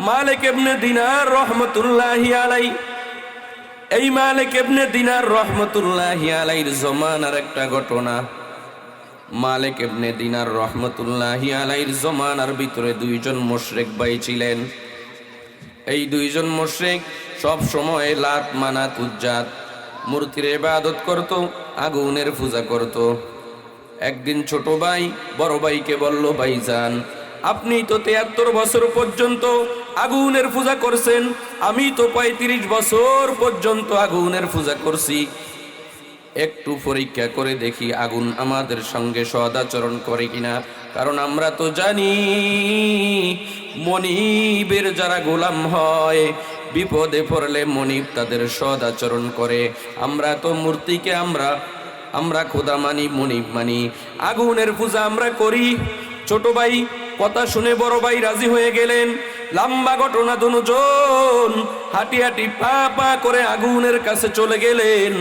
মালিক ইবনে দিনার রহমতুল্লাহি আলাই, এই মালিক ইবনে দিনার রহমতুল্লাহি আলাইহির জমানার একটা ঘটনা। মালিক ইবনে দিনার রহমতুল্লাহি আলাইহির জমানার ভিতরে দুইজন মুশরিক ভাই ছিলেন। এই দুইজন মুশরিক সব সময় লাত মানাত উজ্জাত মূর্তির ইবাদত করত, আগুনের পূজা করত। একদিন ছোট ভাই বড় ভাইকে বলল, ভাইজান আপনি তো 73 বছর পর্যন্ত আগুনের পূজা করছেন, আমি তো 35 বছর পর্যন্ত আগুনের পূজা করছি, একটু পরীক্ষা করে দেখি আগুন আমাদের সঙ্গে সদাচরণ করে কিনা। কারণ আমরা তো জানি মনিবের যারা গোলাম হয় বিপদে পড়লে মনিব তাদের সদাচরণ করে। আমরা তো মূর্তিকে আমরা খোদা মানি, মনিব মানি, আগুনের পূজা আমরা করি। ছোট ভাই কথা শুনে বড় ভাই রাজি হয়ে গেলেন। লম্বা ঘটনা, দুজন হাঁটি হাঁটি পা পা করে আগুনের কাছে চলে গেলেন।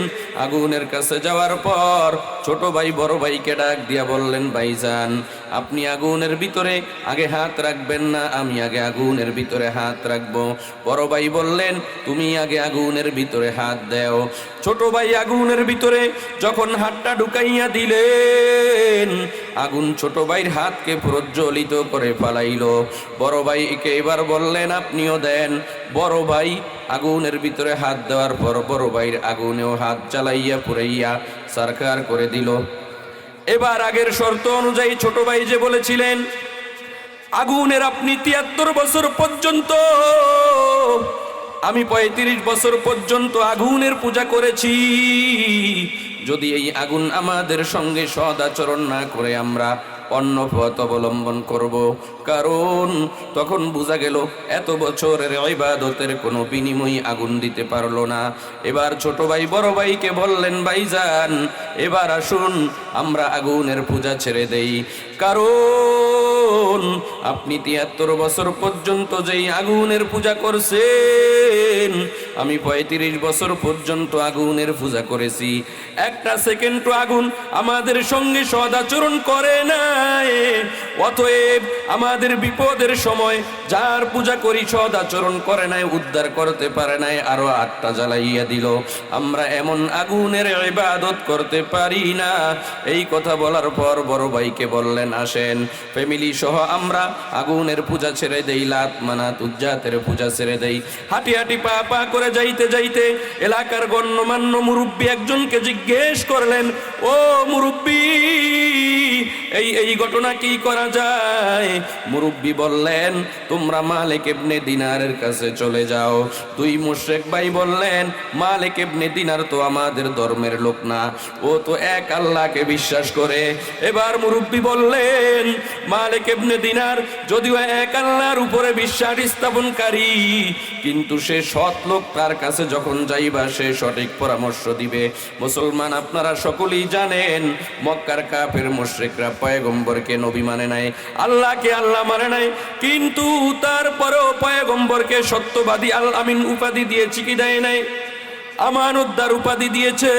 আগুনের কাছে যাওয়ার পর ছোট ভাই বড় ভাইকে ডাক দিয়া বললেন, ভাইজান আপনি আগুনের ভিতরে আগে হাত রাখবেন না, আমি আগে আগুনের ভিতরে হাত রাখবো। বড় ভাই বললেন, তুমি আগে আগুনের ভিতরে হাত দাও। ছোট ভাই আগুনের ভিতরে যখন হাতটা ঢুকাইয়া দিলেন, আগুন ছোট ভাইয়ের হাতকে প্রজ্বলিত করে ফালাইল। বড় ভাইকে এবার বললেন, আপনিও দেন। বড় ভাই আগুনের ভিতরে হাত দেওয়ার পর বড় ভাইয়ের আগুনেও হাত জ্বালাইয়া পুড়াইয়া সরকার করে দিল। এবার আগের শর্ত অনুযায়ী ছোট ভাই যে বলেছিলেন আগুনের আপনি 73 বছর পর্যন্ত, আমি 35 বছর পর্যন্ত আগুনের পূজা করেছি, যদি এই আগুন আমাদের সঙ্গে সদাচরণ না করে আমরা অন্য পথ অবলম্বন করব। কারণ তখন বোঝা গেল এত বছরের ইবাদতের কোনো বিনিময় আগুন দিতে পারলো না। এবার ছোট ভাই বড় ভাইকে বললেন, ভাইজান এবার আসুন আমরা আগুনের পূজা ছেড়ে দেই। কারণ আপনি 73 বছর পর্যন্ত যেই আগুনের পূজা করছেন, আমি 35 বছর পর্যন্ত আগুনের পূজা করেছি, একটা সেকেন্ড আগুন আমাদের সঙ্গে সদাচরণ করে নাই। অতএব আমাদের বিপদের সময় যার পূজা করি সদাচরণ করে নাই, উদ্ধার করতে পারে নাই, আরো 8টা জ্বালাইয়া দিল। আমরা এমন আগুনের ইবাদত করতে পারি না। এই কথা বলার পর বড় ভাইকে বললেন, আসেন ফ্যামিলি সহ আমরা আগুনের পূজা ছেড়ে দেই, লাত মানাত উজ্জাতের পূজা ছেড়ে দেই। হাঁটি হাঁটি পা পা করে যাইতে যাইতে এলাকার গণ্যমান্য মুরব্বী একজনকে জিজ্ঞেস করলেন, ও মুরব্বী এই ঘটনা কি করা যায়? মুরব্বী বললেন, তোমরা মালিক ইবনে দিনারের কাছে চলে যাও। দুই মুশরিক ভাই বললেন, মালিক ইবনে দিনার তো আমাদের ধর্মের লোক না, ও তো এক আল্লাহকে বিশ্বাস করে। এবার মুরব্বী বললেন, মালিক ইবনে দিনার যদিও এক আল্লাহর উপরে বিশ্বাস স্থাপনকারী, কিন্তু সে সৎ লোক, তার কাছে যখন যাইবা সে সঠিক পরামর্শ দিবে। মুসলমান আপনারা সকলেই জানেন, মক্কার কাফের মুশরিকরা পয়গম্বরকে নবী মানে নাই, আল্লাহকে আল্লাহ মানে নাই, কিন্তু তারপরেও পয়গম্বরকে সত্যবাদী আল আমিন উপাধি দিয়েছে কি দেয় নাই? আমানতদার উপাধি দিয়েছে।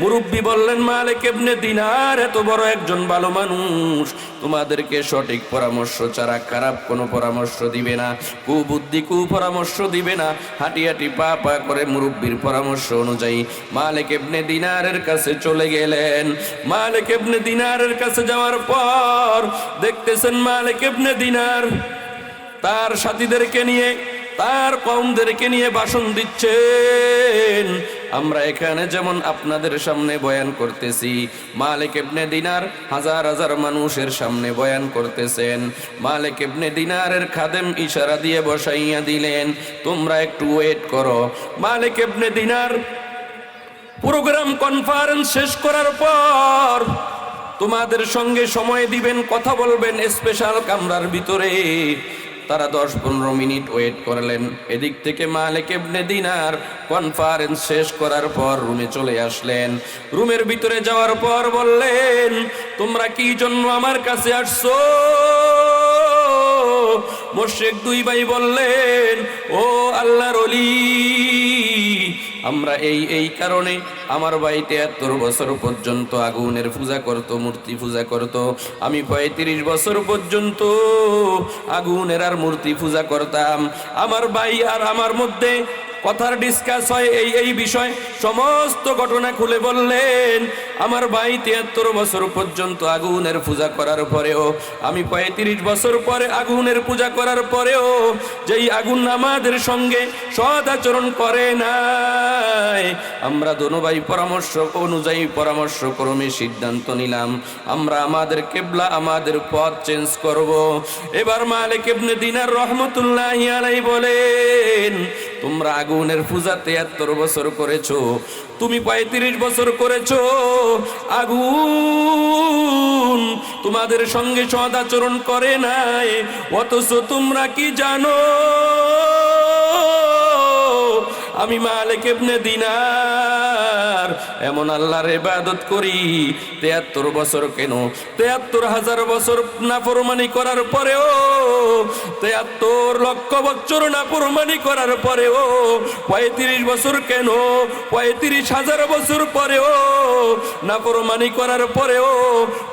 মুরব্বী বললেন, মালিক ইবনে দিনার এত বড় একজন ভালো মানুষ, তোমাদেরকে সঠিক পরামর্শ ছাড়া খারাপ কোনো পরামর্শ দিবে না, কুবুদ্ধি কুপরামর্শ দিবে না। হাঁটি হাঁটি পা পা করে মুরব্বীর পরামর্শ অনুযায়ী মালিক ইবনে দিনারের কাছে চলে গেলেন। মালিক ইবনে দিনারের কাছে যাওয়ার পর দেখতেছেন মালিক ইবনে দিনার তার সাথীদেরকে নিয়ে, তার কওমদেরকে নিয়ে ভাষণ দিচ্ছেন। আমরা এখানে যেমন আপনাদের সামনে বয়ান করতেছি, মালিক ইবনে দিনার হাজার হাজার মানুষের সামনে বয়ান করতেছেন। মালিক ইবনে দিনারের খাদেম ইশারা দিয়ে বসাইয়া দিলেন, তোমরা একটু ওয়েট করো। মালিক ইবনে দিনার প্রোগ্রাম কনফারেন্স শেষ করার পর তোমাদের সঙ্গে সময় দিবেন, কথা বলবেন স্পেশাল কামরার ভিতরে। তারা 10-15 মিনিট ওয়েট করলেন। এদিক থেকে মালিক ইবনে দিনার কনফারেন্স শেষ করার পর রুমে চলে আসলেন। রুমের ভিতরে যাওয়ার পর বললেন, তোমরা কি জন্য আমার কাছে আসছো? মুশরিক দুই ভাই বললেন, ও আল্লাহর ওলি, আমরা এই কারণে আমার ভাই 73 বছর পর্যন্ত আগুনের পূজা করত, মূর্তি পূজা করত। আমি 35 বছর পর্যন্ত আগুনের আর মূর্তি পূজা করতাম। আমার ভাই আর আমার মধ্যে কথার ডিসকাস হয় এই বিষয়, সমস্ত ঘটনা খুলে বললেন। আমার ভাই 73 বছর পর্যন্ত আগুনের পূজা করার পরেও, আমি 35 বছর পরে আগুনের পূজা করার পরেও যেই আগুন আমাদের সঙ্গে সৎ আচরণ করে নাই, আমরা দোনো ভাই পরামর্শ অনুযায়ী পরামর্শ ক্রমে সিদ্ধান্ত নিলাম আমরা আমাদের কিবলা, আমাদের পথ চেঞ্জ করব। এবার মালিক ইবনে দিনার রহমতুল্লাহি আলাইহি বলেন, তোমরা আগুনের পূজা 73 বছর করেছো, তুমি 35 বছর করেছো। আগুন তোমাদের সঙ্গে সদাচরণ করে নাই, অথচ তোমরা কি জানো আমি মালিক ইবনে দিনার এমন আল্লাহর ইবাদত করি 73 বছর, কেন 73,000 বছর নাফরমানি করার পরেও, 73 লক্ষ বছর নাফরমানি করার পরেও, 35 বছর কেন 35,000 বছর পরেও নাফরমানি করার পরেও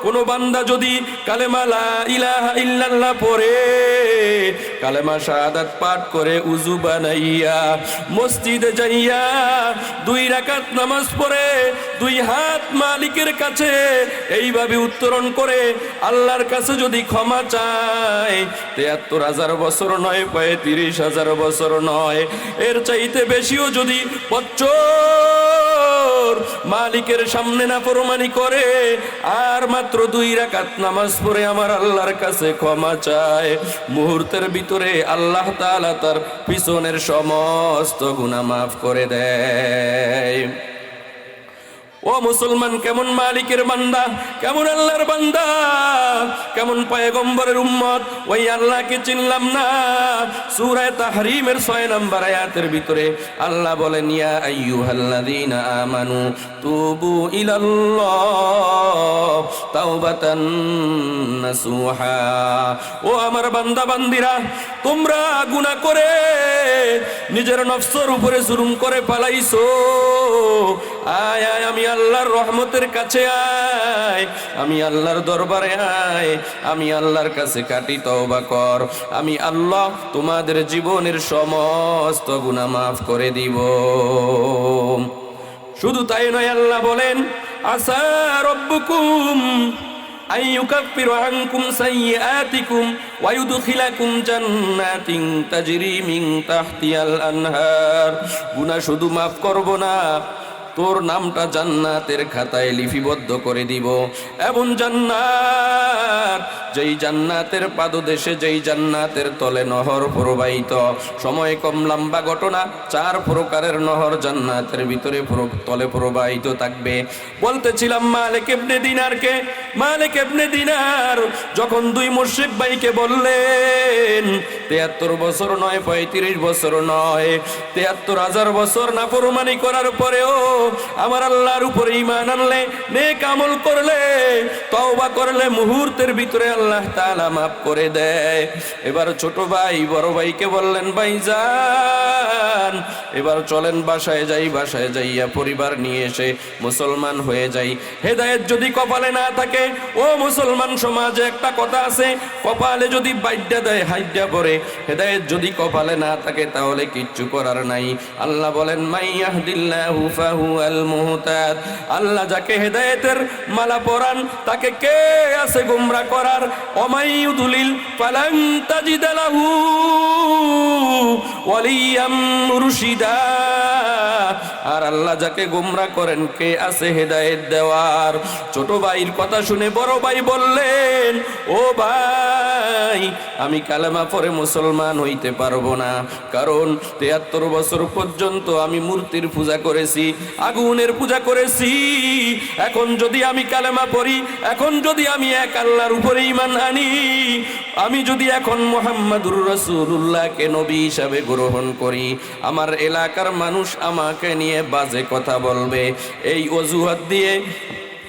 কোন বান্দা যদি কালেমা লা ইলাহা ইল্লাল্লাহ পড়ে, কালেমা শাহাদাত পাঠ করে, উযু বানাইয়া মসজিদে যাইয়া 2 রাকাত নামাজ পড়ে, 2 হাত মালিকের কাছে এইভাবে উত্তরণ করে আল্লাহর কাছে যদি ক্ষমা চায়, 73,000 বছর নয়, 35,000 বছর নয়, এর চাইতে বেশিও যদি বছর মালিকের সামনে নাফরমানি করে আর মাত্র 2 রাকাত নামাজ পড়ে আমার আল্লাহর কাছে ক্ষমা চায়, মুহূর্তের ভিতরে আল্লাহ তাআলা তার পিছনের সমস্ত গুনাহ মাফ করে দেয়। ও মুসলমান, কেমন মালিকের বান্দা, কেমন আল্লাহর বান্দা, কেমন পয়গম্বরের উম্মত, ওই আল্লাহকে চিনলাম না। সূরা তাহরিমের 6 নম্বর আয়াতের ভিতরে আল্লাহ বলেন, ইয়া আইয়ুহাল্লাযীনা আমানু তুবু ইলাল্লাহ তাওবাতান নাসুহা। ও আমার বান্দা বান্দিরা, তোমরা গুনাহ করে নিজের নফসের উপরে জুলুম করে পালাইছো, আয় আয় আমি আল্লাহর রহমতের কাছে আয়, আমি আল্লাহর দরবারে আয়, আমি আল্লাহর কাছে কাটি তওবা কর, আমি আল্লাহ তোমাদের জীবনের সমস্ত গুনাহ মাফ করে দিব। শুধু তাই নয়, আল্লাহ বলেন, আসা রব্বুকুম আইয়ুকাফিরু আনকুম সাইয়্যাতিকুম ওয়া ইউদখিলাকুম জান্নাতিন তাজরি মিন তাহতিহাল আনহার। গুনাহ শুধু মাফ করব না, তোর নামটা জান্নাতের খাতায় লিপিবদ্ধ করে দিব। এমন জান্নাত, যেই জান্নাতের পাদদেশে, যেই জান্নাতের তলে নহর প্রবাহিত। সময় কম, লম্বা ঘটনা, 4 প্রকারের নহর জান্নাতের ভিতরে তলে প্রবাহিত থাকবে। বলতেছিলাম মালিক ইবনে দিনারকে, মালিক ইবনে দিনার যখন 2 মুশরিক ভাইকে বললেন 73 বছর নয়, 35 বছর নয়, 73,000 বছর নাফরমানি করার পরেও আমার আল্লাহর উপরে ঈমান আনলে, নেক আমল করলে, তওবা করলে মুহূর্তের ভিতরে আল্লাহ তাআলা মাফ করে দেয়। এবার ছোট ভাই বড় ভাইকে বললেন, ভাইজান এবার চলেন বাসায় যাই, বাসায় যাইয়া পরিবার নিয়ে এসে মুসলমান হয়ে যাই। হেদায়েত যদি কপালে না থাকে, ও মুসলমান সমাজে একটা কথা আছে, কপালে যদি বাইডা দেয় হাইডা পড়ে, হেদায়েত যদি কপালে না থাকে তাহলে কিচ্ছু করার নাই। আল্লাহ বলেন, মাইয়াহদিল্লাহু ফাহুয়াল মুহতাদ। আল্লাহ যাকে হেদায়েতের মালা পরান তাকে কে আছে গোমরা করার? ওমাইয়ুদলিল ফালান তাজিদ লাহু ওয়ালিয়াম মুরশিদা। আর আল্লাহ যাকে গোমরা করেন কে আছে হেদায়েত দেওয়ার? ছোট ভাইয়ের কথা শুনে বড় ভাই বললেন, ও ভাই আমি কালেমা পড়ে মুসলমান হইতে পারবো না, কারণ 73 বছর পর্যন্ত আমি মূর্তির পূজা করেছি, আগুনের পূজা করেছি। এখন যদি আমি কালেমা পড়ি, এখন যদি আমি এক আল্লাহর উপরে ঈমান আনি, আমি যদি এখন মুহাম্মাদুর রাসূলুল্লাহকে নবী হিসাবে গ্রহণ করি, আমার এলাকার মানুষ আমাকে নিয়ে বাজে কথা বলবে। এই অজুহাত দিয়ে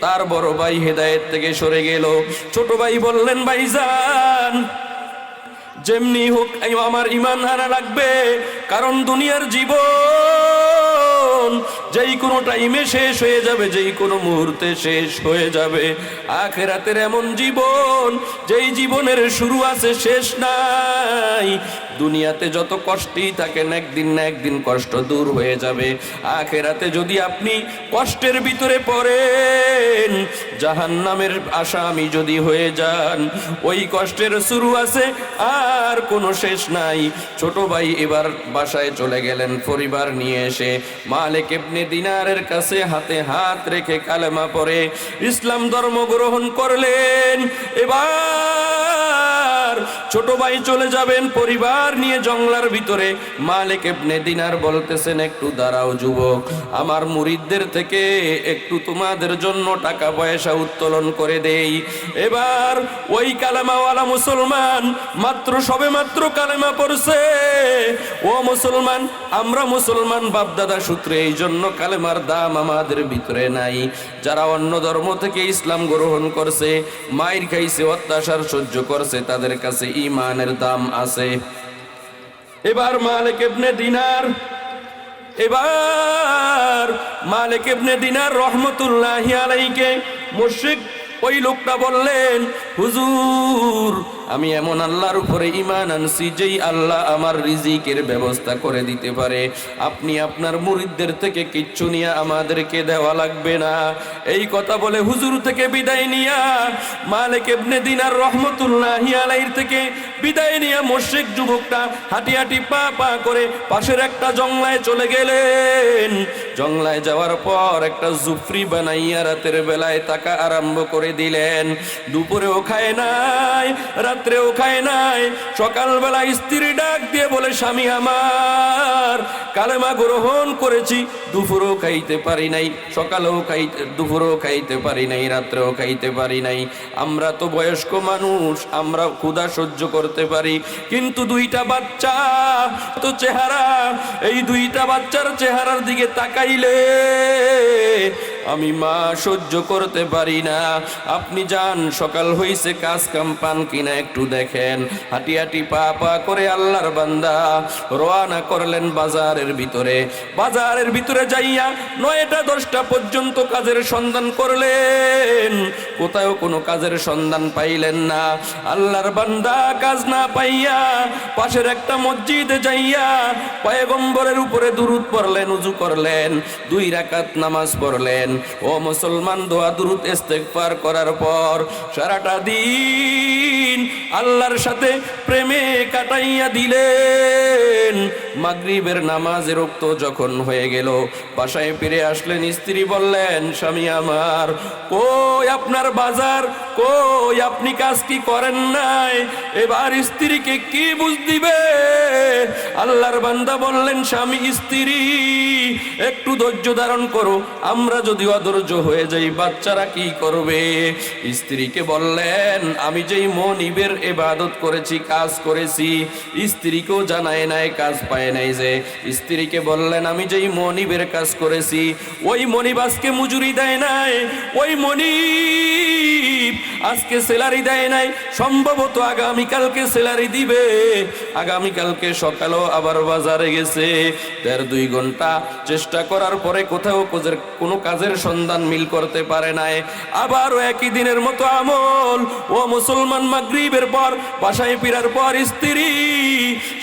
তার বড় ভাই হেদায়েত থেকে সরে গেল। ছোট ভাই বললেন, ভাইজান যেমনি হোক আমার ঈমান আনা লাগবে, কারণ দুনিয়ার জীবন জীবন যেই কোনো টাইমে শেষ হয়ে যাবে, যেই কোনো মুহূর্তে শেষ হয়ে যাবে। আখিরাতের এমন জীবন যেই জীবনের শুরু আছে শেষ নাই। দুনিয়াতে যত কষ্টই থাকেন একদিন না একদিন কষ্ট দূর হয়ে যাবে। আখিরাতে যদি আপনি কষ্টের ভিতরে পড়েন, জাহান্নামের আসামি যদি হয়ে যান, ওই কষ্টের শুরু আছে আর কোনো শেষ নাই। ছোট ভাই এবার বাসায় চলে গেলেন পরিবার নিয়ে এসে মালিক ইবনে দিনারের কাছে হাতে হাত রেখে কালেমা পড়ে ইসলাম ধর্ম গ্রহণ করলেন। এবার ছোট ভাই চলে যাবেন পরিবার নিয়ে জঙ্গলার ভিতরে। মালিক ইবনে দিনার বলতেছেন, একটু দাঁড়াও যুবক, আমার মুরিদদের থেকে একটু তোমাদের জন্য টাকা পয়সা উত্তোলন করে দেই। এবার ওই কালেমাওয়ালা মুসলমান সবে মাত্র কালেমা পড়ছে। ও মুসলমান, আমরা মুসলমান বাপদাদা সূত্রে, এই জন্য কালেমার দাম আমাদের ভিতরে নাই। যারা অন্য ধর্ম থেকে ইসলাম গ্রহণ করছে, মাইর খাইছে, অত্যাচার সহ্য করছে, তাদের কাছে ঈমানের দাম আছে। এবার মালিক ইবনে দিনার রহমতুল্লাহি আলাইহিকে মুশরিক ওই লোকটা বললেন, হুজুর আমি এমন আল্লাহর উপরে ঈমান আনছি যেই আল্লাহ আমার রিজিকের ব্যবস্থা করে দিতে পারে। আপনি আপনার মুরিদদের থেকে কিচ্ছু নিয়ে আমাদেরকে দেওয়া লাগবে না। এই কথা বলে হুজুর থেকে বিদায় নিয়া মালিক ইবনে দিনার রহমতুল্লাহি আলাইহির থেকে বিদায় নিয়া মুশরিক যুবকটা হাঁটি হাঁটি পা পা করে পাশের একটা জঙ্গলায় চলে গেলেন। জঙ্গলায় যাওয়ার পর একটা জুফরি বানাইয়া রাতের বেলায় থাকা আরম্ভ করে দিলেন। দুপুরেও খায় নাই, রাত্রেও খায় নাই। সকালবেলা স্ত্রী ডাক দিয়ে বলে, স্বামী আমার কালেমা গ্রহণ করেছি, দুপুরেও খাইতে পারি নাই, দুপুরেও খাইতে পারি নাই, রাত্রেও খাইতে পারি নাই। আমরা তো বয়স্ক মানুষ, আমরা ক্ষুধা সহ্য করতে পারি, কিন্তু দুইটা বাচ্চা তো চেহারা, এই দুইটা বাচ্চার চেহারার দিকে তাকাইলে আমি মা সহ্য করতে পারি না। আপনি যান, সকাল হইছে, কাজ কাম পান কিনা একটু দেখেন। হাঁটি হাঁটি পা পা করে আল্লাহর বান্দা রওনা করলেন বাজারের ভিতরে যাইয়া 9টা 10টা পর্যন্ত কাজের সন্ধান করলেন। কোথাও কোনো কাজের সন্ধান পাইলেন না। আল্লাহর বান্দা কাজ না পাইয়া পাশের একটা মসজিদে যাইয়া পয়গম্বরের উপরে দুরূদ পড়লেন, ওযু করলেন, 2 রাকাত নামাজ পড়লেন। ও মুসলমান, দোয়া দুরূদ ইস্তেগফার করার পর সারাটা দিন আল্লাহর সাথে প্রেমে কাটাইয়া দিলেন। মাগরিবের নামাজের ওক্ত যখন হয়ে গেল, বাসায় ফিরে আসলেন। স্ত্রী বললেন, স্বামী আমার কই আপনার বাজার, কই আপনি কাজ কি করেন নাই? এবার স্ত্রীকে কি বুঝ দিবে? আল্লাহর বান্দা বললেন, স্বামী স্ত্রী একটু ধৈর্য ধারণ করো, আমরা যদি অধৈর্য হয়ে যাই বাচ্চারা কি করবে? স্ত্রীকে বললেন, আমি যেই মনিবের ইবাদত করেছি, কাজ করেছি, স্ত্রীকেও জানায় নাই, কাজ পায় নাই। যে স্ত্রীকে বললেন, আমি যেই মনিবের কাজ করেছি, ওই মনিব আজকে মজুরি দেয় নাই, ওই মনিব আজকে স্যালারি দেয় নাই, সম্ভবত আগামীকালকে স্যালারি দিবে। আগামীকালকে সকালেও আবার বাজারে গেছে। 1.5-2 ঘন্টা চেষ্টা করার পরে কোথাও কোনো কাজের সন্ধান মিল করতে পারে নাই। আবারও একই দিনের মতো আমল। ও মুসলমান, মাগরিবের পর বাসায় ফেরার পর স্ত্রী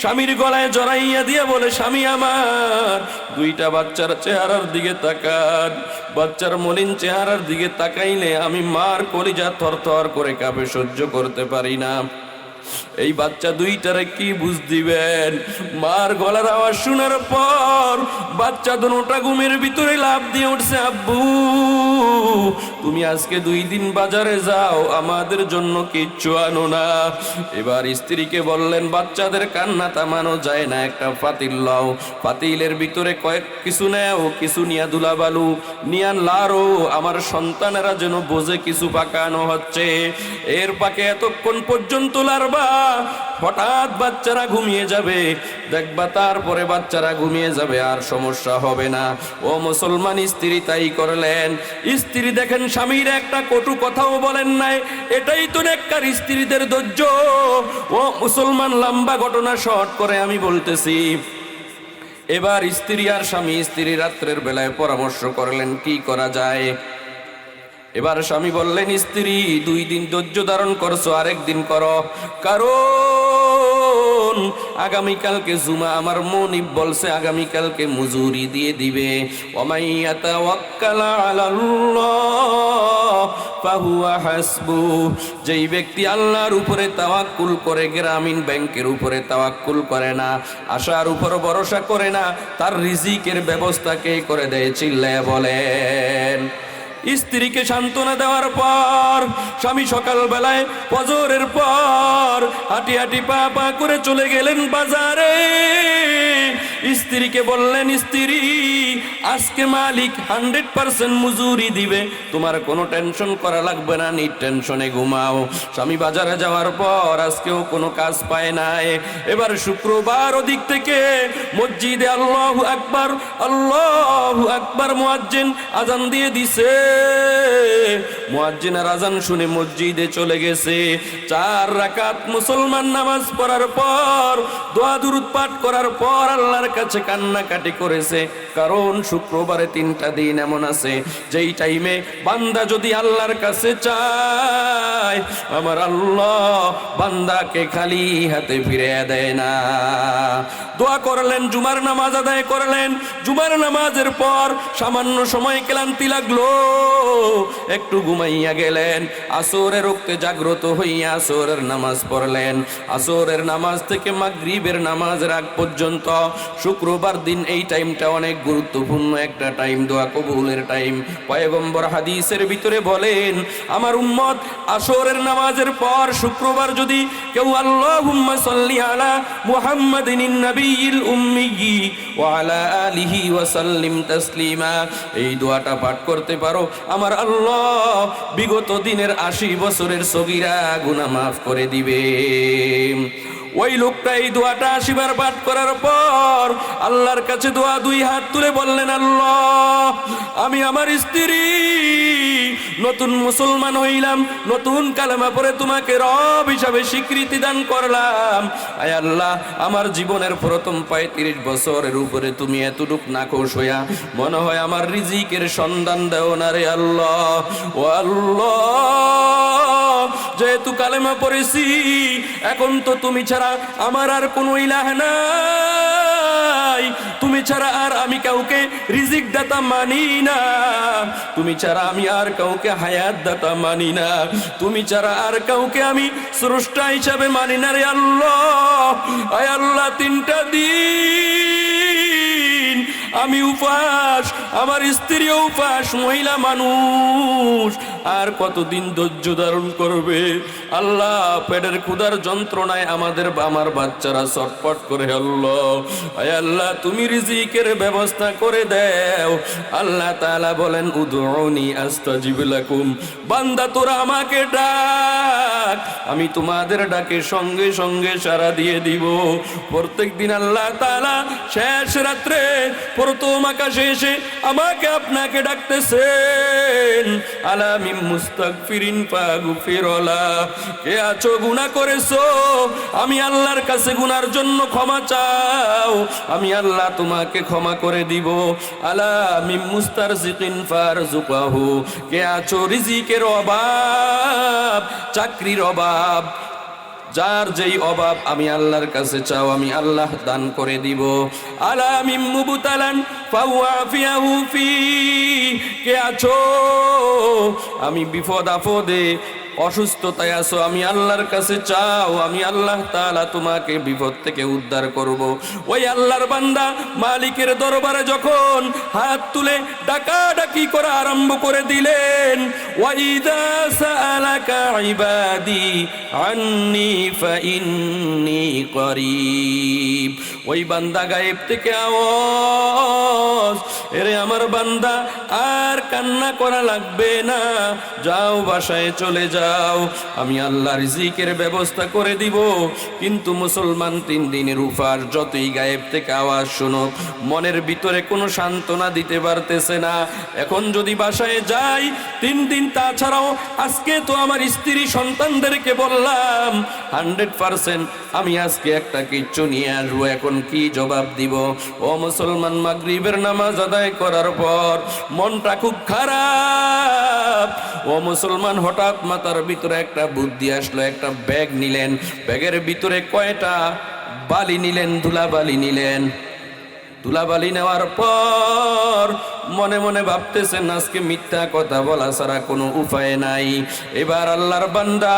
স্বামীর গলায় জড়াইয়া দিয়ে বলে, স্বামী আমার 2টা বাচ্চার চেহারার দিকে তাকান, বাচ্চার মলিন চেহারার দিকে তাকাইলে আমি মার কলিজা থরথর করে কাঁপে, সহ্য করতে পারি না। এই বাচ্চা 2টারে কি বুঝ দিবেন? মার গলার আওয়াজ শোনার পর বাচ্চা দুটোটা ঘুমের ভিতরে লাফ দিয়ে উঠছে, আব্বু তুমি আজকে 2 দিন বাজারে যাও, আমাদের জন্য কিচ্ছু আনো না। এবার স্ত্রীকে বললেন, বাচ্চাদের কান্না থামানো যায় না, একটা পাতিল লাও, পাতিলের ভিতরে কিছু নেও, কিছু নিয়া দুলাবালু নিয়া লাড়ো, আমার সন্তানেরা যেন বোঝে কিছু পাকানো হচ্ছে। এর পাকে এতক্ষণ পর্যন্ত লাড়বা, হঠাৎ বাচ্চারা ঘুমিয়ে যাবে, দেখবা তারপরে বাচ্চারা ঘুমিয়ে যাবে, আর সমস্যা হবে না। ও মুসলমান, স্ত্রী তাই করলেন। স্ত্রী দেখেন স্বামীর একটা কটু কথাও বলেন নাই, এটাই তো নেককার স্ত্রীদের ধৈর্য। ও মুসলমান, লম্বা ঘটনা শর্ট করে আমি বলতেছি, এবার স্ত্রী আর স্বামী স্ত্রী রাত্রের বেলায় পরামর্শ করলেন কি করা যায়। এবার স্বামী বললেন, স্ত্রী 2 দিন ধৈর্য ধারণ করছো, আরেকদিন করো, কারণ আগামীকালকে জুমা, আমার মনিব বলছে আগামীকালকে মজুরি দিয়ে দিবে। ওমাই ইয়াতাওয়াক্কাল আলাল্লাহ ফাহুয়া হাসবু, যেই ব্যক্তি আল্লাহর উপরে তাওয়াক্কুল করে, গ্রামীণ ব্যাংকের উপরে তাওয়াক্কুল করে না, আশার উপর ভরসা করে না, তার রিজিকের ব্যবস্থা কে করে দেয়? চিল্লায়া বলেন। স্ত্রীকে সান্ত্বনা দেওয়ার পর স্বামী সকাল বেলায় ফজরের পর হাঁটি হাঁটি পা পা করে চলে গেলেন বাজারে। স্ত্রীকে বললেন, স্ত্রী আজকে মালিক 100% মজুরি দিবে, তোমার কোনো টেনশন করা লাগবে না, টেনশনে ঘুমাও। স্বামী বাজারে যাওয়ার পর আজকেও কোনো কাজ পায় নাই। এবার শুক্রবার ওদিক থেকে মসজিদে আল্লাহু আকবার আল্লাহু আকবার মুয়াজ্জিন আজান দিয়ে দিছে। মুয়াজ্জিনের আজান শুনে মসজিদে চলে গেছে। 4 রাকাত মুসলমান নামাজ পড়ার পর, দোয়া দুরূদ পাঠ করার পর আল্লাহর কাছে কান্নাকাটি করেছে। কারণ শুক্রবারে 3টা দিন এমন আছে যেই টাইমে বান্দা যদি আল্লাহর কাছে চায়, আমার আল্লাহ বান্দাকে খালি হাতে ফিরে দেয় না। দোয়া করলেন, জুমার নামাজ আদায় করলেন। জুমার নামাজের পর সামান্য সময় ক্লান্তি লাগলো, একটু ঘুমাইয়া গেলেন। আসরের রক্তে জাগ্রত হইয়া আসরের নামাজ পড়লেন। আসরের নামাজ থেকে মাগরিবের নামাজের আগ পর্যন্ত শুক্রবার দিন এই টাইমটা অনেক গুরুত্বপূর্ণ একটা টাইম, দোয়া কবুলের টাইম। পয়গম্বর হাদিসের ভিতরে বলেন, আমার উম্মত আসরের নামাজের পর শুক্রবার যদি কেউ আল্লাহুম্মা সাল্লি আলা মুহাম্মাদিন নবিয়্যিল উম্মিয়্যি ওয়া আলা আলিহি ওয়া সাল্লিম তাসলিমা, এই দোয়াটা পাঠ করতে পারো, আমার আল্লাহ বিগত দিনের 80 বছরের সগীরা গুনাহ মাফ করে দিবে। ওই লোকটা এই দোয়াটা 80 বার পাঠ করার পর আল্লাহর কাছে দোয়া 2 হাত তুলে বললেন, আল্লাহ আমি আমার স্ত্রী নতুন মুসলমান হইলাম, নতুন কালেমা পড়ে তোমাকে রব হিসাবে স্বীকৃতি দান করলাম। আয় আল্লাহ, আমার জীবনের প্রথম 35 বছরের উপরে তুমি এতটুক নাখোশ হইয়া মনে হয় আমার রিজিকের সন্ধান দাও না রে আল্লাহ। ও আল্লাহ, যেহেতু কালেমা পড়েছি, এখন তো তুমি ছাড়া আমার আর কোনো ইলাহ নাই, তুমি ছাড়া আর আমি কাউকে রিজিক দাতা মানি না, তুমি ছাড়া আমি আর কাউকে হায়াত দাতা মানি না, তুমি ছাড়া আর কাউকে আমি স্রষ্টা হিসাবে মানি না রে আল্লাহ। আয় আল্লাহ, 3টা দিন আমি উপাস, আমার স্ত্রীও উপাস, মহিলা মানুষ, আর কতদিন ধৈর্য ধারণ করবে আল্লাহ? পেটের ক্ষুধার যন্ত্রণায় আমার বাচ্চারা ছটফট করে। আল্লাহ, আয় আল্লাহ, তুমি রিজিকের ব্যবস্থা করে দাও। আল্লাহ তাআলা বলেন, উদউনি আস্তাজিব লাকুম, বান্দা তোরা আমাকে ডাক, আমি তোমাদের ডাকে সঙ্গে সঙ্গে সাড়া দিয়ে দিব। প্রত্যেকদিন আল্লাহ তাআলা শেষ রাত্রে প্রথম আকাশে এসে আমাকে আপনাকে ডাকতেছেন, আলা মিন মুস্তাগফিরিন ফাগফিরলা, কে আছো গুনাহ করেছো, আমি আল্লাহর কাছে গুনার জন্য ক্ষমা চাও, আমি আল্লাহ তোমাকে ক্ষমা করে দিব। আলা মিন মুস্তারজিকিন ফারজুকাহু, কে আছো রিজিকের অভাব, চাকরির অভাব, যার যেই অভাব আমি আল্লাহর কাছে চাও, আমি আল্লাহ দান করে দিব। আলা মিন মুবতালান ফাওয়াফিয়াহু ফি, কে আছো আমি বিপদ আপদে অসুস্থতায় আছো, আমি আল্লাহর কাছে চাও, আমি আল্লাহ তাআলা তোমাকে বিপদ থেকে উদ্ধার করব। ওই আল্লাহর বান্দা মালিকের দরবারে যখন হাত তুলে ডাকাডাকি করা আরম্ভ করে দিলেন, ওয়াইদা সাআলাকা ইবাদি আন্নি ফাইন্নি করিব, ওই বান্দা গায়েব থেকে আওয়াজ এরে আমার বান্দা আর কান্না করা লাগবে না, যাও বাসায় চলে যাও, আমি আল্লাহ রিজিকের ব্যবস্থা করে দিব। কিন্তু মুসলমান 3 দিনের উপাস, যতই গায়েব থেকে আওয়াজ শুনো, মনের ভিতরে কোনো সান্ত্বনা দিতে পারতেছে না। এখন যদি বাসায় যাই 3 দিন, তাছাড়াও আজকে তো আমার স্ত্রী সন্তানদেরকে বললাম 100% আমি আজকে একটা কিচ্ছু নিয়ে আসবো, এখন কি জবাব দিব? ও মুসলমান, মাগরিবের নামাজ আদায় করার পর মনটা খুব খারাপ। ও মুসলমান, হঠাৎ মাথার ভিতরে একটা বুদ্ধি আসলো, একটা ব্যাগ নিলেন, ব্যাগের ভিতরে কয়টা বালি নিলেন, ধুলাবালি নিলেন। ধুলাবালি নেওয়ার পর মনে মনে ভাবতেছেন আজকে মিথ্যা কথা বলা ছাড়া কোনো উপায় নাই। এবার আল্লাহর বান্দা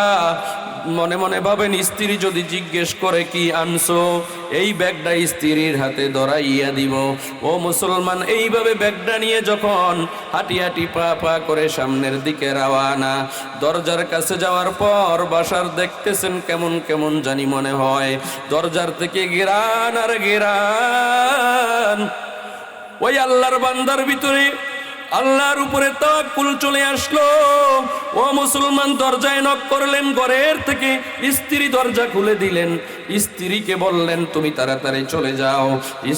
মনে মনে ভাবেন, স্ত্রী যদি জিজ্ঞেস করে কি আনছো, এই ব্যাগটা স্ত্রীর হাতে ধরাইয়া দিব। ও মুসলমান, এইভাবে ব্যাগটা নিয়ে যখন হাঁটি হাঁটি পা পা করে সামনের দিকে রওয়ানা, দরজার কাছে যাওয়ার পর বাসার দেখতেছেন কেমন কেমন জানি মনে হয়, দরজার থেকে গেরান আর গেরান। ওই আল্লাহর বান্দার ভিতরে আল্লাহর উপরে তাওয়াক্কুল চলে আসলো। ও মুসলমান, দরজায় নক করলেন, ঘরের থেকে স্ত্রী দরজা খুলে দিলেন। স্ত্রীকে বললেন তুমি তাড়াতাড়ি চলে যাও।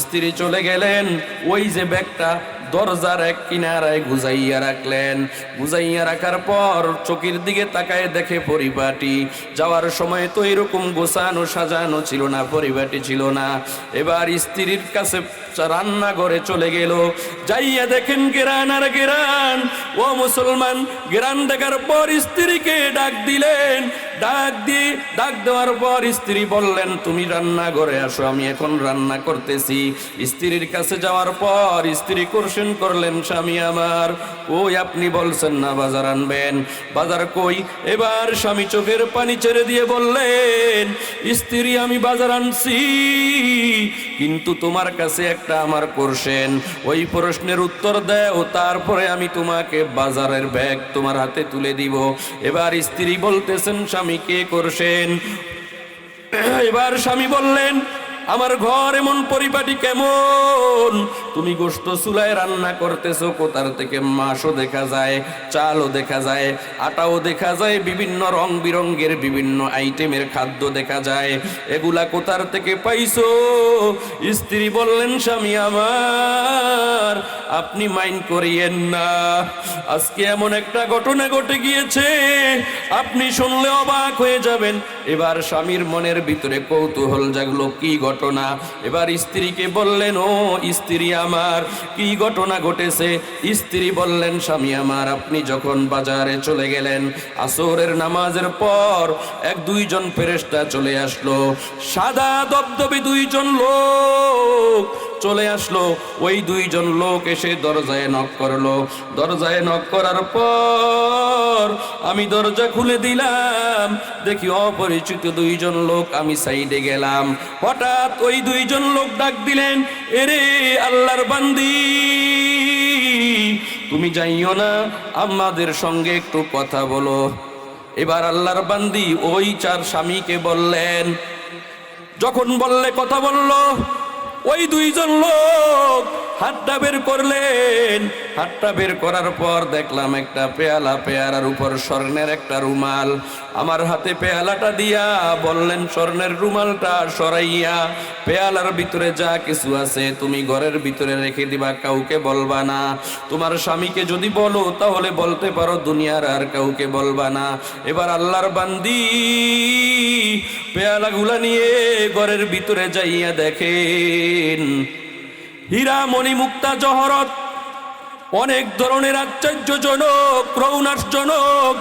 স্ত্রী চলে গেলেন। ওই যে ব্যাগটা দরজার এক কিনারায় গুজাইয়া রাখলেন। গুজাইয়া রাখার পর চোখের দিকে তাকায় দেখে পরিপাটি। যাওয়ার সময় তো এরকম গোছানো সাজানো ছিল না, পরিপাটি ছিল না। এবার স্ত্রীর কাছে রান্নাঘরে চলে গেল, যাইয়া দেখেন গেরান আর গেরান। ও মুসলমান, গেরান দেখার পর স্ত্রীকে ডাক দিলেন। ডাক দেওয়ার পর স্ত্রী বললেন তুমি রান্নাঘরে আসো, আমি এখন রান্না করতেছি। স্ত্রীর কাছে যাওয়ার পর স্ত্রী কোশ্চেন করলেন, স্বামী আমার ওই আপনি বলছেন না বাজার আনবেন, বাজার কই? এবার স্বামী চোখের পানি ছেড়ে দিয়ে বললেন, স্ত্রী আমি বাজার আনছি, কিন্তু তোমার কাছে একটা আমার কোশ্চেন, ওই প্রশ্নের উত্তর দাও, তারপরে আমি তোমাকে বাজারের ব্যাগ তোমার হাতে তুলে দিব। এবার স্ত্রী বলতেছেন স্বামী কে কোশ্চেন? এবার স্বামী বললেন আমার ঘর এমন পরিপাটি কেমন, তুমি গোশত চুলায় রান্না করতেছো, কোথার থেকে মাছও দেখা যায়, চালও দেখা যায়, আটাও দেখা যায়, বিভিন্ন রং বিরঙ্গের বিভিন্ন আইটেমের খাদ্য দেখা যায়, এগুলা কোথার থেকে পাইছো? স্ত্রী বললেন স্বামী আমার আপনি মাইন্ড করিয়েন না, আজকে এমন একটা ঘটনা ঘটে গিয়েছে আপনি শুনলে অবাক হয়ে যাবেন। এবার স্বামীর মনের ভিতরে কৌতূহল জাগলো, কি ঘটনা? এবার স্ত্রীকে বললেন ও স্ত্রী আমার কি ঘটনা ঘটেছে? স্ত্রী বললেন স্বামী আমার আপনি যখন বাজারে চলে গেলেন আসরের নামাজের পর এক দুইজন ফেরেশতা চলে আসলো, সাদা দবদবে দুইজন লোক চলে আসলো। ওই দুইজন লোক এসে দরজায় নক করলো। দরজায় নক করার পর আমি দরজা খুলে দিলাম, দেখি অপরিচিত দুইজন লোক। আমি সাইডে গেলাম, হঠাৎ ওই দুইজন লোক ডাক দিলেন, এরে আল্লাহর বান্দি তুমি যাইও না, আমাদের সঙ্গে একটু কথা বলো। এবার আল্লাহর বান্দি ওই চার স্বামীকে বললেন, যখন বললে কথা বললো, ওই দুইজন লোক হাতটা বের করলেন। হাতটা বের করার পর দেখলাম একটা পেয়ালা, পেয়ালার উপর স্বর্ণের একটা রুমাল। আমার হাতে পেয়ালাটা দিয়া বললেন স্বর্ণের রুমালটা সরাইয়া পেয়ালার ভিতরে যা কিছু আছে তুমি ঘরের ভিতরে রেখে দিবা, কাউকে বলবা না। তোমার স্বামীকে যদি বলো তাহলে বলতে পারো, দুনিয়ার আর কাউকে বলবা না। এবার আল্লাহর বান্দি পেয়ালাগুলা নিয়ে ঘরের ভিতরে যাইয়া দেখেন হীরা মণি মুক্তা জহরত অনেক ধরনের আশ্চর্যজনক রৌনাশজনক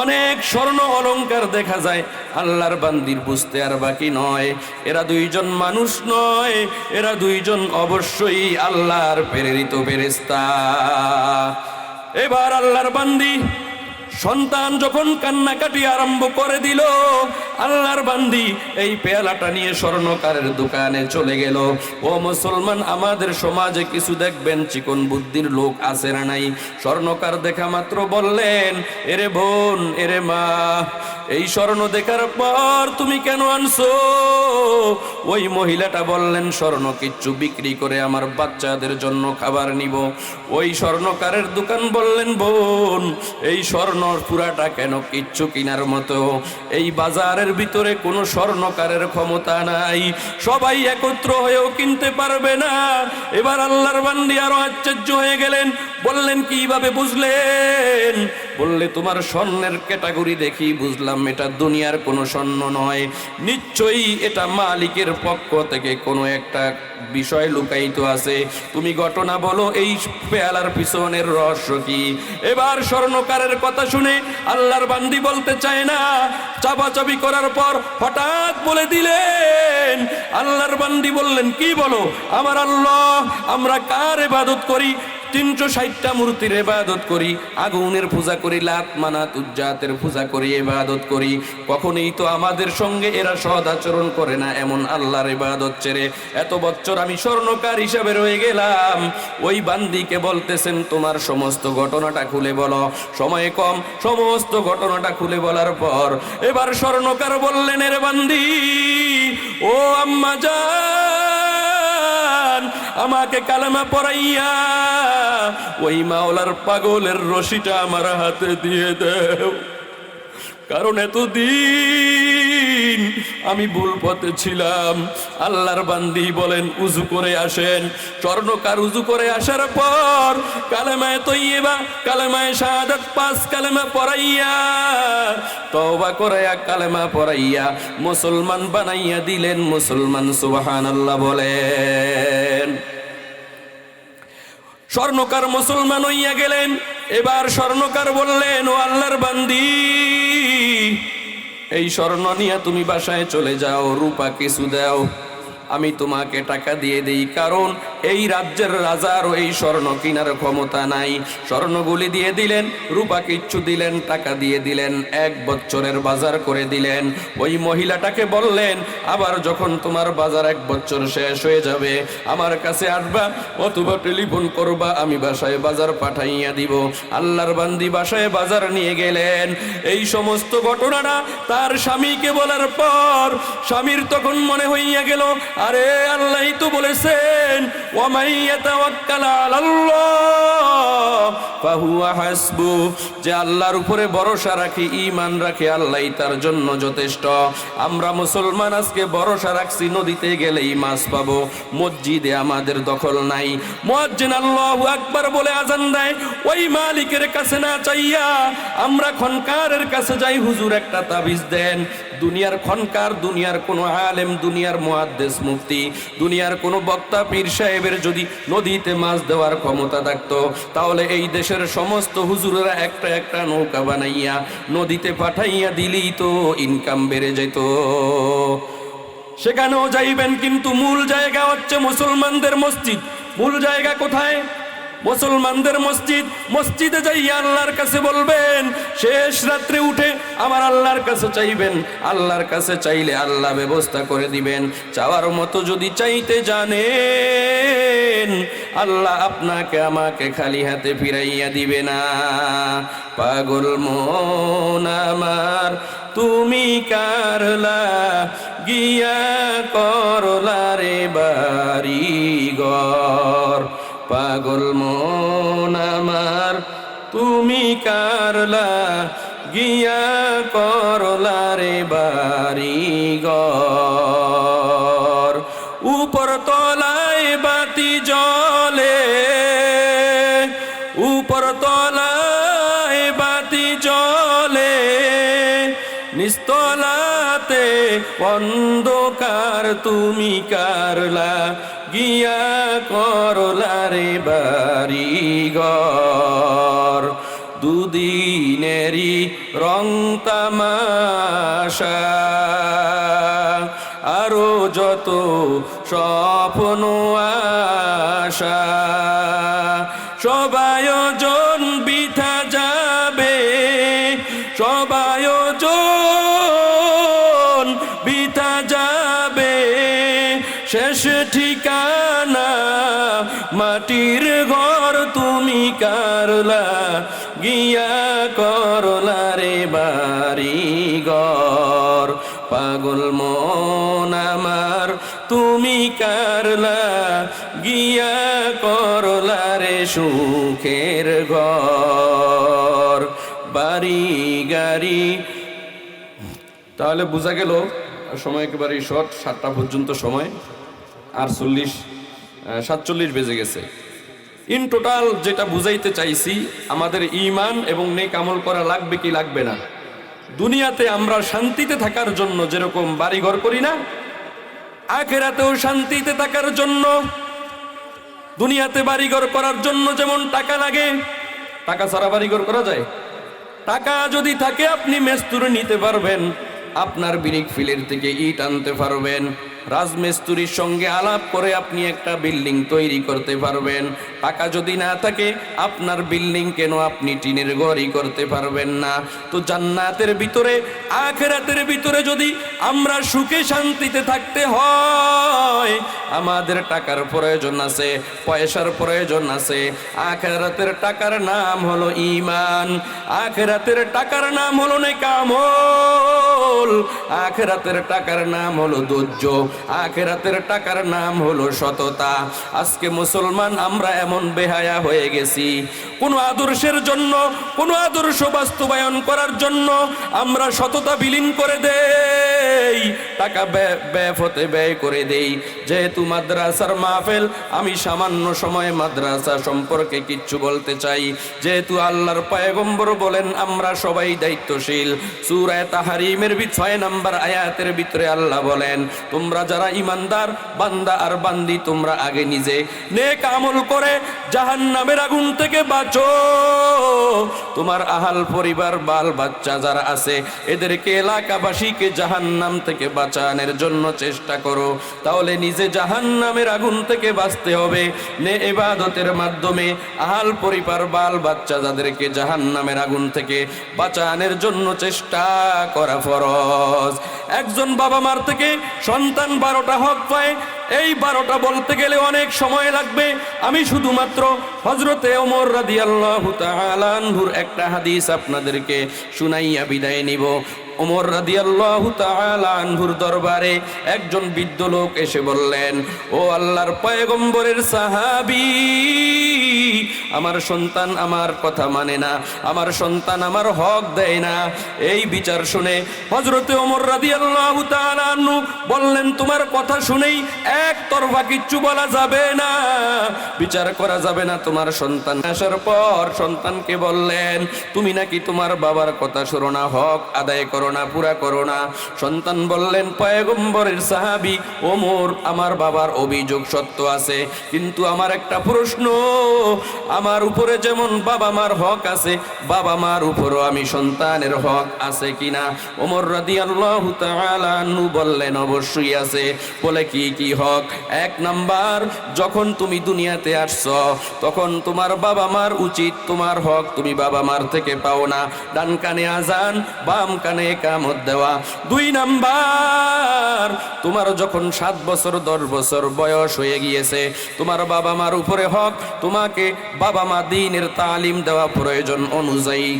অনেক স্বর্ণ অলংকার দেখা যায়। আল্লাহর বান্দির বুঝতে আর বাকি নয়, এরা দুইজন মানুষ নয়, এরা দুইজন অবশ্যই আল্লাহর প্রেরিত ফেরেশতা। এবার আল্লাহর বান্দি সন্তান যখন কান্নাকাটি আরম্ভ করে দিল, আল্লাহর বান্দি এই পেয়ালাটা নিয়ে স্বর্ণকারের দোকানে চলে গেল। ও মুসলমান, আমাদের সমাজে কিছু দেখবেন চিকন বুদ্ধির লোক আছে না নাই? স্বর্ণকার দেখা মাত্র বললেন, এরে বোন, এরে মা, এই স্বর্ণ দেখার পর তুমি কেন আনছো? ওই মহিলাটা বললেন, স্বর্ণ কিচ্ছু বিক্রি করে আমার বাচ্চাদের জন্য খাবার নিব। ওই স্বর্ণকারের দোকান বললেন, বোন, এই স্বর্ণ পুরাটা কেন কিচ্ছু কিনার মতো? এই বাজারের ভিতরে কোনো স্বর্ণকারের ক্ষমতা নাই, সবাই একত্র হয়েও কিনতে পারবে না। এবার আল্লাহর বান্দি আরো আশ্চর্য হয়ে গেলেন, বললেন, কিভাবে বুঝলেন? বললে, তোমার স্বর্ণের ক্যাটাগরি দেখি বুঝলাম এটা দুনিয়ার কোনো স্বর্ণ নয়, নিশ্চয়ই এটা মালিকের পক্ষ থেকে কোনো একটা বিষয় লুকায়িত আছে। তুমি ঘটনা বলো, এই পেয়ালার পিছনের রহস্য কি? এবার স্বর্ণকারের কথা শুনে আল্লাহর বান্দি বলতে চায় না, চাপাচাপি করার পর হঠাৎ বলে দিলেন। আল্লাহর বান্দি বললেন, কি বলো? আমার আল্লাহ, আমরা কার ইবাদত করি? 360টা মূর্তির ইবাদত করি, আগুনের পূজা করি, লাত মানাত উজ্জাতের পূজা করি, ইবাদত করি। কখনোই তো আমাদের সঙ্গে এরা সৎ আচরণ করে না, এমন আল্লাহর ইবাদত ছেড়ে এত বছর আমি স্বর্ণকার হিসাবে রয়ে গেলাম। ওই বান্দিকে বলতেছেন, তোমার সমস্ত ঘটনাটা খুলে বলো, সময় কম। সমস্ত ঘটনাটা খুলে বলার পর এবার স্বর্ণকার বললেন, এর বান্দি, ও আম্মা জান, আমাকে কালেমা পড়াইয়া ওই মাওলার পাগলের রশিটা আমার হাতে দিয়ে দাও, কারণ এতদিন আমি ভুল পথে ছিলাম। আল্লাহর বান্দি বলেন, উজু করে আসেন। স্বর্ণকার উজু করে আসার পর কালেমায়ে তৈয়্যিবা, কালেমায়ে শাহাদাত 5 কালেমা পড়াইয়া, তওবা করাইয়া, কালেমা পড়াইয়া মুসলমান বানাইয়া দিলেন। মুসলমান সুবহানাল্লাহ বলেন। স্বর্ণকার মুসলমান হইয়া গেলেন। এবার স্বর্ণকার বললেন, ও আল্লাহর বান্দি, এই স্বর্ণ নিয়ে তুমি বাসায় চলে যাও, রূপা কিছু দাও, আমি তোমাকে টাকা দিয়ে দেই, কারণ এই রাজ্যের রাজার এই স্বর্ণ কিনার ক্ষমতা নাই। স্বর্ণগুলি দিয়ে দিলেন, রূপা কিচ্ছু দিলেন, টাকা দিয়ে দিলেন, 1 বছরের বাজার করে দিলেন। ওই মহিলাটাকে বললেন, আবার যখন তোমার বাজার 1 বছর শেষ হয়ে যাবে আমার কাছে আসবা অথবা টেলিফোন করবা, আমি বাসায় বাজার পাঠাইয়া দিব। আল্লাহর বান্দি বাসায় বাজার নিয়ে গেলেন। এই সমস্ত ঘটনাটা তার স্বামীকে বলার পর স্বামীর তখন মনে হইয়া গেল, আরে আল্লাহই তো বলেছেন, ওয়ামাই ইয়াতাওয়াক্কাল আলাল্লাহ ফাহুয়া হাসবু, যে আল্লাহর উপরে ভরসা রাখি, ঈমান রাখে, আল্লাহই তার জন্য যথেষ্ট। আমরা মুসলমান আজকে ভরসা রাখছি নদীতে গেলেই মাছ পাবো, মসজিদে আমাদের দখল নাই। মুয়াজ্জিন আল্লাহু আকবার বলে আজান দেয়, ওই মালিকের কাছে না চাইয়া আমরা খনকারের কাছে যাই, হুজুর একটা তাবিজ দেন। দুনিয়ার খনকার, দুনিয়ার কোনো আলেম, দুনিয়ার মুহাদ্দিস মুফতি, দুনিয়ার কোনো বক্তা পীর সাহেবের যদি নদীতে মাছ দেওয়ার ক্ষমতা থাকতো, তাহলে এই দেশের সমস্ত হুজুরেরা একটা একটা নৌকা বানাইয়া নদীতে পাঠাইয়া দিলেই তো ইনকাম বেড়ে যেত। সেখানেও যাইবেন, কিন্তু মূল জায়গা হচ্ছে মুসলমানদের মসজিদ। মূল জায়গা কোথায়? মুসলমানদের মসজিদ। মসজিদে যাইয়া আল্লাহর কাছে বলবেন, শেষ রাত্রে উঠে আমার আল্লাহর কাছে চাইবেন। আল্লাহর কাছে চাইলে আল্লাহ ব্যবস্থা করে দিবেন। চাওয়ার মতো যদি চাইতে জানেন, আল্লাহ আপনাকে আমাকে খালি হাতে ফিরাইয়া দিবে না। পাগল মন আমার তুমি কারলা গিয়া করলা রে বাড়িঘর, পাগল মন আমার তুমি কারলা গিয়া করলা রে বাড়িঘর। উপর তলায় বাতি জ্বলে, উপর তলায় বাতি জ্বলে, নিস্তলাতে অন্ধকার তুমি কারলা গিয়া করলা রে বাড়িঘর। দুদিনেরই রং তামাশা, আরো যত স্বপ্ন আশা, সব আয়োজন বৃথা যাবে, সব আয়োজন মাটির ঘর তুমি কারলা গিয়া করলা রে বাড়ি ঘর পাগল মন আমার তুমি কারলা গিয়া করলা রে সুখের ঘর বাড়ি গাড়ি। তাহলে বোঝা গেল সময় একেবারেই শর্ট, 7টা পর্যন্ত সময়, আর 47 বেজে গেছে। ইন টোটাল যেটা বুঝাইতে চাইছি, আমাদের ঈমান এবং নেক আমল করা লাগবে কি লাগবে না। দুনিয়াতে আমরা শান্তিতে থাকার জন্য যেরকম বাড়িঘর করি না, আখিরাতেও শান্তিতে থাকার জন্য দুনিয়াতে বাড়িঘর করার জন্য যেমন টাকা লাগে, টাকা ছাড়া বাড়িঘর করা যায়? টাকা যদি থাকে আপনি মেস্তুরি নিতে পারবেন, আপনার বিরিক ফিলের থেকে ইট আনতে পারবেন, রাজমিস্ত্রির সঙ্গে আলাপ করে আপনি একটা বিল্ডিং তৈরি করতে পারবেন। টাকা যদি না থাকে আপনার বিল্ডিং কেন আপনি টিনের ঘরই করতে পারবেন না। তো জান্নাতের ভিতরে আখিরাতের ভিতরে যদি আমরা সুখে শান্তিতে থাকতে হয়, আমাদের টাকার প্রয়োজন আছে, পয়সার প্রয়োজন আছে। আখিরাতের টাকার নাম হলো ঈমান, আখিরাতের টাকার নাম হলো নেক আমল, আখিরাতের টাকার নাম হলো ধৈর্য, আখিরাতের টাকার নাম হলো সততা। আজকে মুসলমান আমরা এমন বেহায়া হয়ে গেছি, কোন আদর্শের জন্য, কোন আদর্শ বাস্তবায়ন করার জন্য আমরা সততা বিলীন করে দেই, টাকা ব্যফতে ব্যয় করে দেই। যেহেতু মাদ্রাসার মাহফিল, আমি সামান্য সময় মাদ্রাসা সম্পর্কে কিচ্ছু বলতে চাই। যেহেতু আল্লাহর পয়গম্বর বলেন আমরা সবাই দায়িত্বশীল। সূরা তাহরিমের 6 নম্বর আয়াতের ভিতরে আল্লাহ বলেন, তোমরা যারা ইমানদার বান্দা আর বান্দি, তোমরা আগে নিজে নেক আমল করে জাহান্নামের আগুন থেকে বাঁচো। তোমার আহাল পরিবার বাল বাচ্চা যারা আছে এদেরকে, এলাকাবাসীকে জাহান্নাম থেকে বাঁচানোর জন্য চেষ্টা করো। তাহলে নিজে জাহান্নামের আগুন থেকে বাঁচতে হবে। নে ইবাদতের মাধ্যমে আহাল পরিবার বাল বাচ্চা যাদেরকে জাহান্নামের আগুন থেকে বাঁচানোর জন্য চেষ্টা করা ফরজ। একজন বাবা মার থেকে সন্তান 12টা হক পায়। এই 12টা বলতে গেলে অনেক সময় লাগবে। আমি শুধুমাত্র হযরতে ওমর রাদিয়াল্লাহু তাআলা আনহুর একটা হাদিস আপনাদেরকে শুনাইয়া বিদায় নিব। ওমর রাদিয়াল্লাহু তাআলা আনহুর দরবারে একজন বৃদ্ধ লোক এসে বললেন, ও আল্লাহর পয়গম্বরের সাহাবী, আমার সন্তান আমার কথা মানে না, আমার সন্তান আমার হক দেয় না। এই বিচার শুনে হযরতে ওমর রাদিয়াল্লাহু তাআলা আনহু বললেন, তোমার কথা শুনেই একতরফা কিচ্ছু বলা যাবে না, বিচার করা যাবে না। তোমার সন্তান আসার পর সন্তানকে বললেন, তুমি নাকি তোমার বাবার কথা শোনো না, হক আদায় করো না, পুরা করো না। সন্তান বললেন, পয়গম্বরের সাহাবী ওমর, আমার বাবার অভিযোগ সত্য আছে, কিন্তু আমার একটা প্রশ্ন, আমার উপরে যেমন বাবা মার হক আছে, বাবা মার উপরও আমি সন্তানের হক আছে কিনা? ওমর রাদিয়াল্লাহু তাআলা আনহু বললেন, অবশ্যই আছে। বলে কি কি হক? 1 নাম্বার, যখন তুমি দুনিয়াতে আসছো তখন তোমার বাবা মার উচিত, তোমার হক তুমি বাবা মার থেকে পাও না, ডান কানে আজান বাম কানে ইকামত দেওয়া। 2 নাম্বার, তোমার যখন 7 বছর 10 বছর বয়স হয়ে গিয়েছে, তোমার বাবা মার উপরে হক, তোমাকে বাবা মা দ্বীনের তালিম দেওয়া প্রয়োজন অনুযায়ী।